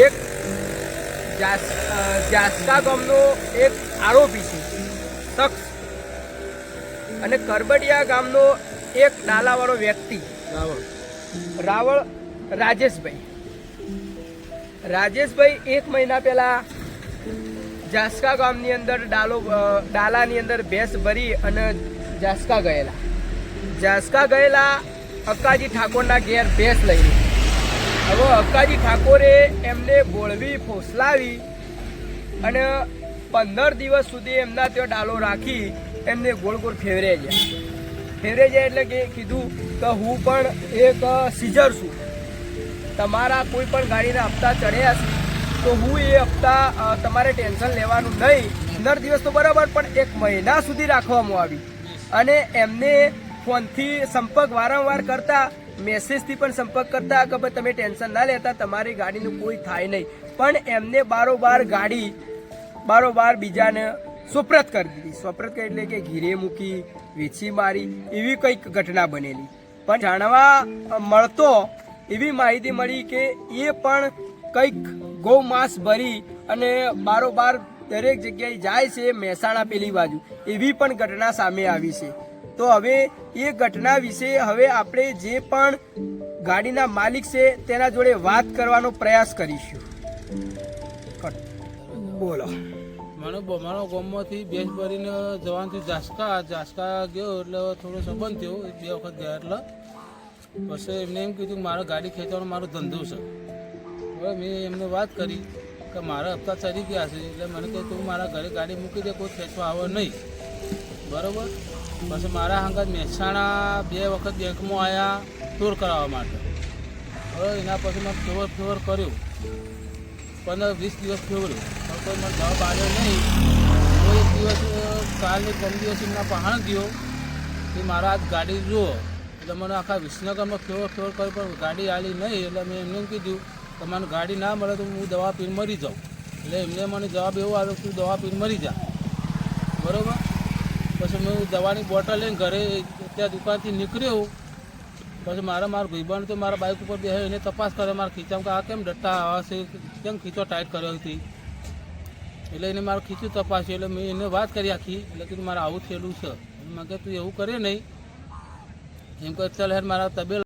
એક જાસકા ગામનો એક આરોપી છે શખ્સ અને કરબડિયા ગામનો એક ડાલાવાળો વ્યક્તિ રાવળ રાજેશભાઈ 1 મહિના પહેલા જાસકા ગામની અંદર ડાલાની અંદર ભેંસ ભરી અને જાસકા ગયેલા અક્કાજી ઠાકોરના ઘેર ભેંસ લઈને. હવે અક્કાજી ઠાકોરે એમને બોળવી ફોસલાવી અને 15 દિવસ સુધી એમના ત્યાં ડાલો રાખી એમને ગોળ ગોળ ફેરવે જાય એટલે કે કીધું કે હું પણ એક સીઝર છું, તમારા કોઈ પણ ગાડીના હપ્તા ચડ્યા છે તો હું એ હપ્તા તમારે ટેન્શન લેવાનું નહીં. 15 દિવસ તો બરાબર, પણ 1 મહિના સુધી રાખવામાં આવી અને એમને ફોનથી સંપર્ક વારંવાર કરતા, મેસેજથી પણ સંપર્ક કરતા કે ભાઈ તમે ટેન્શન ના લેતા, તમારી ગાડીનું કોઈ થાય નહીં. પણ એમને બારોબાર બીજાને સુપ્રત કરી દીધી. સુપ્રત કરી એટલે કે ઘીરે મૂકી, વેચી મારી, એવી કંઈક ઘટના બનેલી. પણ જાણવા મળતો એવી માહિતી મળી કે એ પણ કંઈક ગૌ માંસ ભરી અને બારોબાર દરેક જગ્યાએ જાય છે, મહેસાણા પેલી બાજુ, એવી પણ ઘટના સામે આવી છે. તો હવે એ ઘટના વિશે હવે આપણે જે પણ ગાડીના માલિક છે તેના જોડે વાત કરવાનો પ્રયાસ કરીશું. બોલો. મારો ગામમાંથી ભેંસ ભરીને જવાનું જાસકા ગયો એટલે થોડો સંબંધ થયો, 2 વખત ગયા. એટલે પછી એમને એમ કીધું કે મારે ગાડી ખેંચવાનો મારો ધંધો છે. હવે મેં એમને વાત કરી કે મારા હપ્તા ચડી ગયા છે, એટલે મને કહે તું મારા ઘરે ગાડી મૂકી દે, કોઈ ખેંચવા આવે નહીં, બરાબર. પછી મારા હંગાત મહેસાણા 2 વખત બેંકમાં આવ્યા ટૂર કરાવવા માટે. હવે એના પછી મેં ફેવર કર્યું, 15-20 દિવસ ફેવર્યું, પણ કોઈ મને જવાબ આવ્યો નહીં. તો એક દિવસ કાલની 5 દિવસ એમના પહાણ ગયો કે મારા આજ ગાડી જુઓ. એટલે મને આખા વિસનગરમાં ફેવર કરી, પણ ગાડી આવી નહીં. એટલે મેં એમને કીધું કે મને ગાડી ના મળે તો હું દવા પીને મરી જાઉં. એટલે એમને મને જવાબ એવો આવ્યો કે તું દવા પીને મરી જા, બરાબર. પછી મેં દવાની બોટલ લઈને ઘરે ત્યાં દુકાનથી નીકળ્યો. પછી મારા ભાઈબંધ તો મારા બાઇક ઉપર બેસે, એને તપાસ કરે મારા ખીચામાં કે આ કેમ ડટ્ટા આવા છે, કેમ ખીચો ટાઈટ કર્યો હતી. એટલે એને મારું ખીચું તપાસ્યું. એટલે મેં એને વાત કરી આખી. એટલે કીધું મારે આવું થયેલું છે. મેં કહે તું એવું કરે નહીં, એમ કહે ચાલ હેર મારા તબેલા